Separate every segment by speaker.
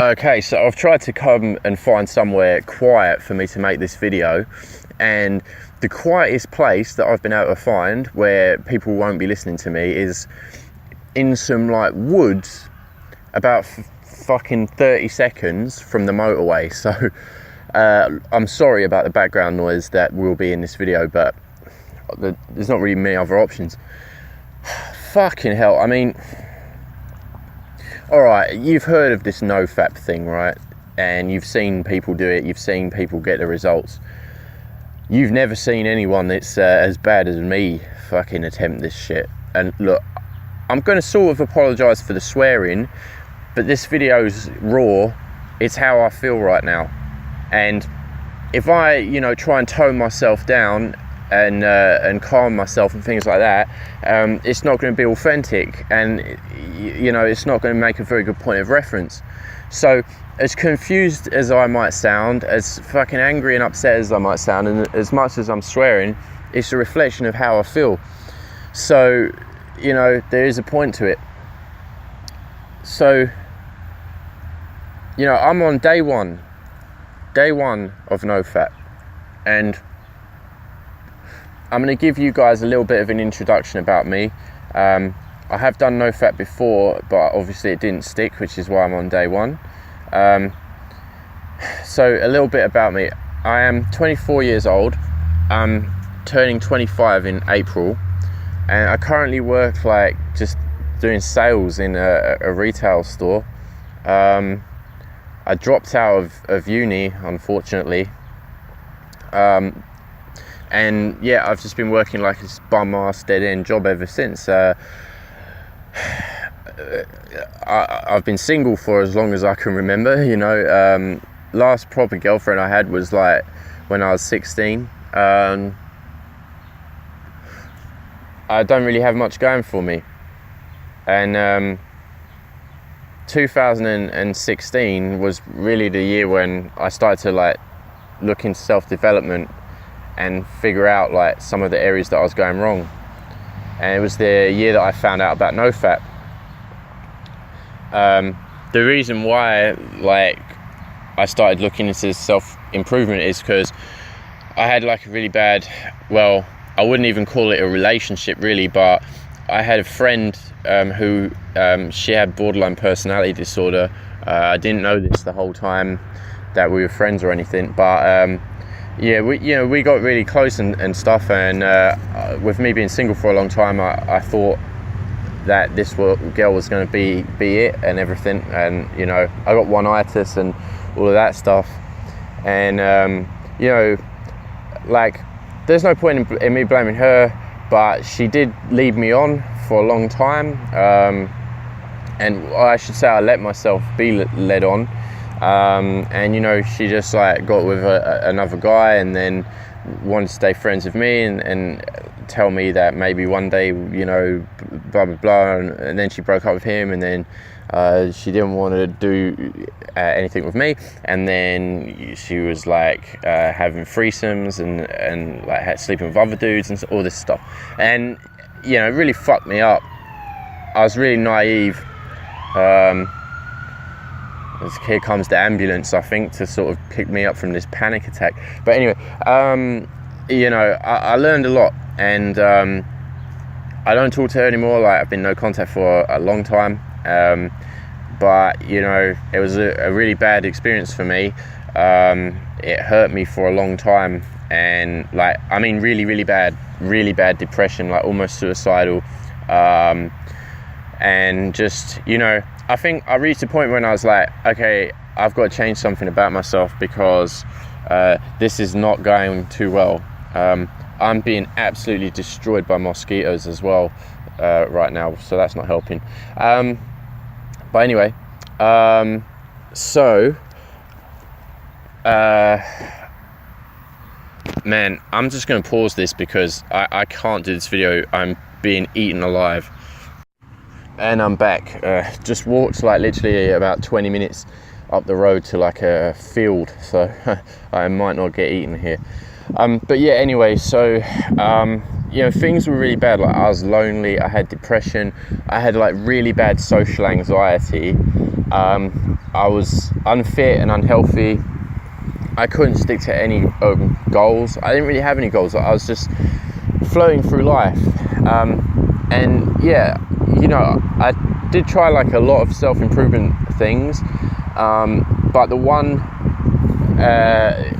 Speaker 1: Okay, so I've tried to come and find somewhere quiet for me to make this video, and the quietest place that I've been able to find where people won't be listening to me is in some like woods about fucking 30 seconds from the motorway. So I'm sorry about the background noise that will be in this video, but there's not really many other options. Fucking hell, I mean, alright, you've heard of this Nofap thing, right? And you've seen people do it, you've seen people get the results. You've never seen anyone that's as bad as me fucking attempt this shit. And look, I'm going to sort of apologise for the swearing, but this video's raw. It's how I feel right now. And if I, try and tone myself down and calm myself and things like that, it's not going to be authentic, and it's not going to make a very good point of reference. So as confused as I might sound, as fucking angry and upset as I might sound, and as much as I'm swearing, it's a reflection of how I feel. So there is a point to it. So I'm on day one of Nofap, and I'm going to give you guys a little bit of an introduction about me. I have done Nofap before, but obviously it didn't stick, which is why I'm on day one. So a little bit about me. I am 24 years old. I'm turning 25 in April, and I currently work just doing sales in a retail store. I dropped out of uni, unfortunately. And yeah, I've just been working like this bum-ass dead-end job ever since. I've been single for as long as I can remember. Last proper girlfriend I had was like when I was 16. I don't really have much going for me. And 2016 was really the year when I started to look into self-development and figure out some of the areas that I was going wrong. And it was the year that I found out about Nofap. The reason why I started looking into self-improvement is because I had a really bad, well, I wouldn't even call it a relationship really, but I had a friend who she had borderline personality disorder. I didn't know this the whole time that we were friends or anything, but yeah, we got really close and stuff, and with me being single for a long time, I thought that this girl was going to be it and everything, and I got one-itis and all of that stuff, and there's no point in me blaming her, but she did lead me on for a long time, and I should say I let myself be led on. And she just got with another guy, and then wanted to stay friends with me and tell me that maybe one day, blah blah blah, and then she broke up with him, and then she didn't want to do anything with me, and then she was having threesomes and sleeping with other dudes and all this stuff, and it really fucked me up. I was really naive. Here comes the ambulance, I think, to sort of pick me up from this panic attack. But anyway, I learned a lot, and I don't talk to her anymore. I've been no contact for a long time. But it was a really bad experience for me. It hurt me for a long time, and really, really bad depression, almost suicidal. And just, I think I reached a point when I was okay, I've got to change something about myself, because this is not going too well. I'm being absolutely destroyed by mosquitoes as well right now, so that's not helping. But anyway, man, I'm just going to pause this because I can't do this video. I'm being eaten alive. And I'm back. Just walked literally about 20 minutes up the road to a field, so I might not get eaten here. But yeah, anyway, so things were really bad. I was lonely, I had depression, I had really bad social anxiety, I was unfit and unhealthy. I couldn't stick to any goals. I didn't really have any goals. I was just floating through life. And yeah, you know, I did try like a lot of self-improvement things. But the one,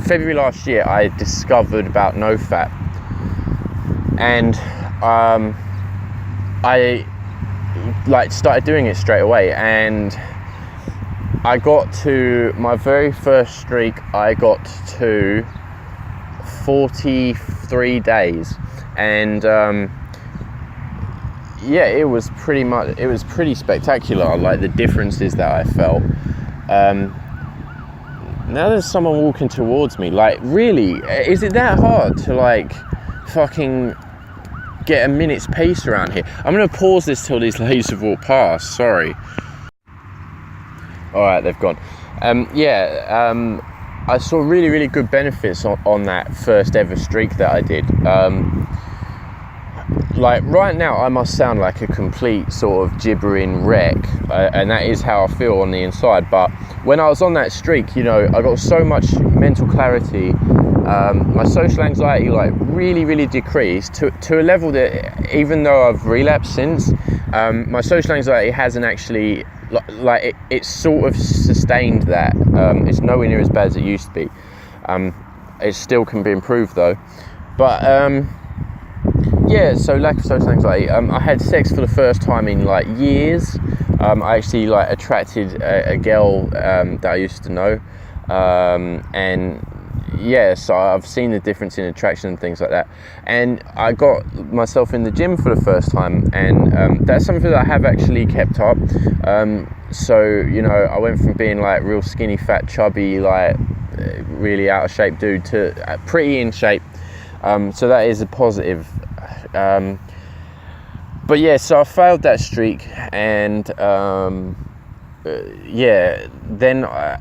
Speaker 1: February last year, I discovered about Nofap. And I like started doing it straight away, and I got to my very first streak. I got to 43 days, and yeah, it was pretty spectacular. Like the differences that I felt. Now there's someone walking towards me. Like, really, is it that hard to like fucking get a minute's pace around here? I'm gonna pause this till these ladies have walked past. Sorry. All right, they've gone. I saw really good benefits on that first ever streak that I did. Like right now, I must sound like a complete sort of gibbering wreck, and that is how I feel on the inside. But when I was on that streak, you know, I got so much mental clarity. My social anxiety like really decreased to a level that even though I've relapsed since, my social anxiety hasn't actually like it sort of sustained that. It's nowhere near as bad as it used to be. It still can be improved though. But yeah, so lack of social anxiety. I had sex for the first time in like years. I actually like attracted a girl that I used to know, and yeah, so I've seen the difference in attraction and things like that. And I got myself in the gym for the first time, and that's something that I have actually kept up. So, you know, I went from being like real skinny, fat, chubby, like really out of shape dude to pretty in shape. So that is a positive. But yeah, so I failed that streak, and yeah, then I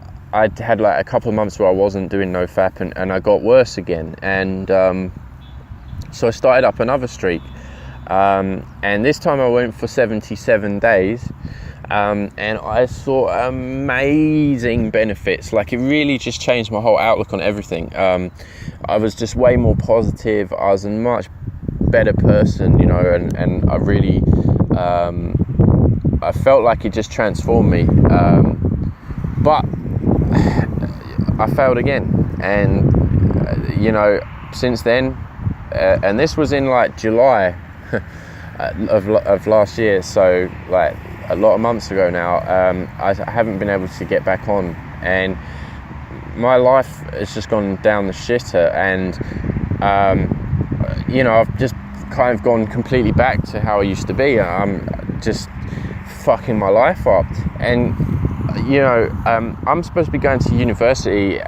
Speaker 1: had like a couple of months where I wasn't doing Nofap, and I got worse again, and so I started up another streak, and this time I went for 77 days, and I saw amazing benefits. Like, it really just changed my whole outlook on everything. I was just way more positive. I was a much better person, you know, and I really I felt like it just transformed me, but I failed again, and you know, since then, and this was in like July of last year, so like a lot of months ago now. I haven't been able to get back on, and my life has just gone down the shitter, and you know, I've just kind of gone completely back to how I used to be. I'm just fucking my life up, and you know, I'm supposed to be going to university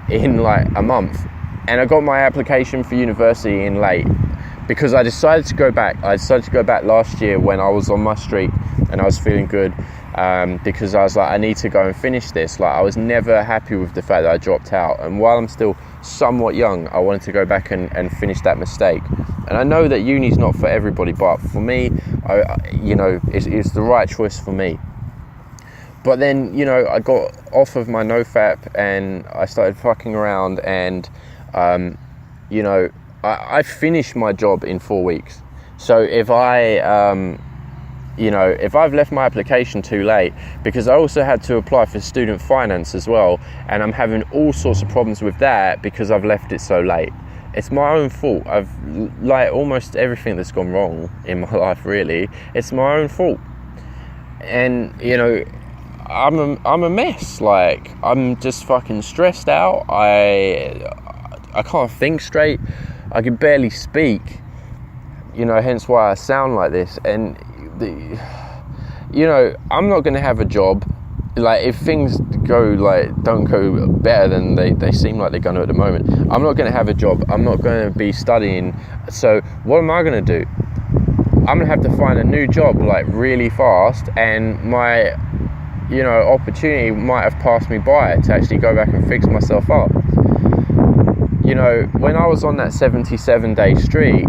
Speaker 1: in like a month, and I got my application for university in late because I decided to go back. I decided to go back last year when I was on my streak and I was feeling good, because I was like, I need to go and finish this. Like, I was never happy with the fact that I dropped out, and while I'm still somewhat young, I wanted to go back and finish that mistake. And I know that uni's not for everybody, but for me, you know, it's the right choice for me. But then, you know, I got off of my Nofap and I started fucking around, and you know, I finished my job in 4 weeks. So if you know, if I've left my application too late, because I also had to apply for student finance as well, and I'm having all sorts of problems with that because I've left it so late. It's my own fault. I've like almost everything that's gone wrong in my life, really, it's my own fault. And you know, I'm a mess. Like, I'm just fucking stressed out. I can't think straight. I can barely speak. You know, hence why I sound like this. And you know, I'm not going to have a job. Like, if things don't go better than they seem like they're going to at the moment, I'm not going to have a job. I'm not going to be studying. So what am I going to do? I'm going to have to find a new job like really fast, and my, you know, opportunity might have passed me by to actually go back and fix myself up. You know, when I was on that 77-day streak,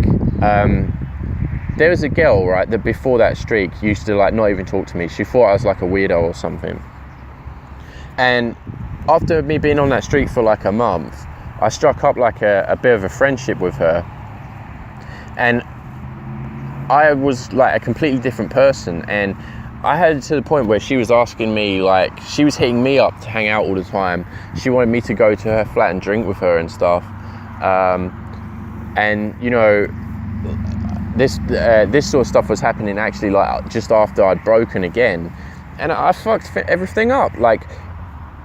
Speaker 1: there was a girl, right, that before that streak used to like not even talk to me. She thought I was like a weirdo or something. And after me being on that streak for like a month, I struck up like a bit of a friendship with her, and I was like a completely different person. And I had it to the point where she was asking me, like, she was hitting me up to hang out all the time. She wanted me to go to her flat and drink with her and stuff. And you know, this sort of stuff was happening actually like just after I'd broken again, and I fucked everything up. Like,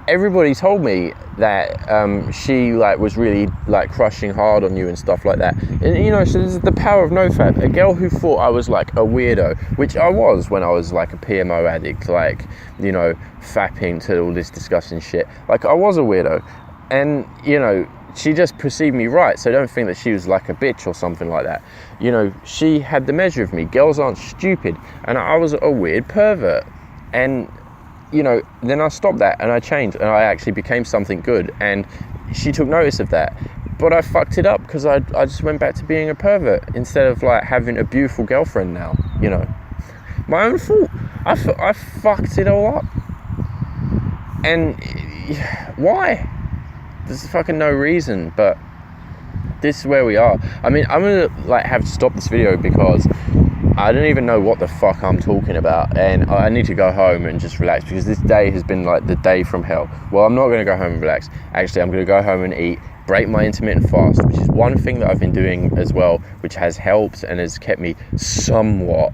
Speaker 1: everybody told me that she like was really like crushing hard on you and stuff like that. And you know, so this is the power of Nofap. A girl who thought I was like a weirdo, which I was when I was like a PMO addict, like, you know, fapping to all this disgusting shit. Like, I was a weirdo, and you know, she just perceived me right. So don't think that she was like a bitch or something like that. You know, she had the measure of me. Girls aren't stupid, and I was a weird pervert. And you know, then I stopped that and I changed and I actually became something good, and she took notice of that. But I fucked it up because I just went back to being a pervert instead of like having a beautiful girlfriend now, you know. My own fault. I fucked it all up. And why? There's fucking no reason, but this is where we are. I mean, I'm gonna like have to stop this video because I don't even know what the fuck I'm talking about, and I need to go home and just relax because this day has been like the day from hell. Well, I'm not going to go home and relax. Actually, I'm going to go home and eat, break my intermittent fast, which is one thing that I've been doing as well, which has helped and has kept me somewhat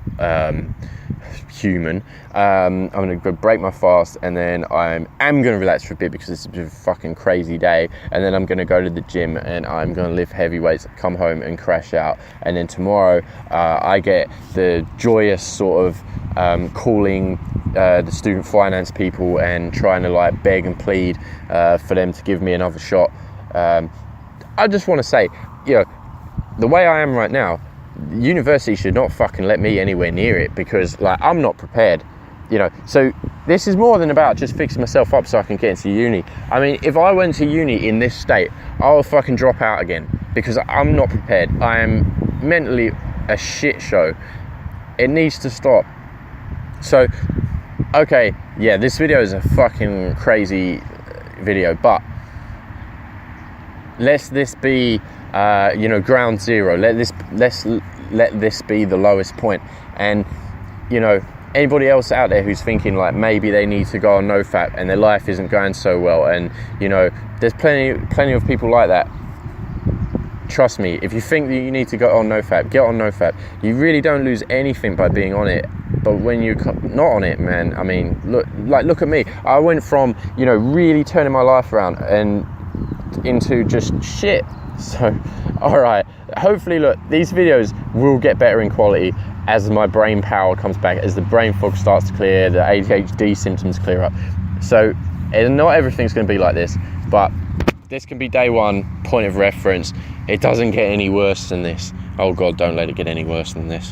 Speaker 1: human. I'm going to go break my fast, and then I'm going to relax for a bit because it's a fucking crazy day, and then I'm going to go to the gym and I'm going to lift heavy weights, come home and crash out. And then tomorrow I get the joyous sort of calling the student finance people and trying to like beg and plead for them to give me another shot. I just want to say, you know, the way I am right now, university should not fucking let me anywhere near it because like I'm not prepared, you know. So this is more than about just fixing myself up so I can get into uni. I mean, if I went to uni in this state, I'll fucking drop out again because I'm not prepared. I am mentally a shit show. It needs to stop. So okay, yeah, this video is a fucking crazy video, but let's this be you know, ground zero. Let's let this be the lowest point. And you know, anybody else out there who's thinking like maybe they need to go on Nofap and their life isn't going so well, and you know, there's plenty of people like that. Trust me, if you think that you need to go on Nofap, get on Nofap. You really don't lose anything by being on it. But when you're not on it, man, I mean, look at me. I went from, you know, really turning my life around and into just shit. So, all right, hopefully, look, these videos will get better in quality as my brain power comes back, as the brain fog starts to clear, the ADHD symptoms clear up. So not everything's going to be like this, but this can be day one, point of reference. It doesn't get any worse than this. Oh God, don't let it get any worse than this.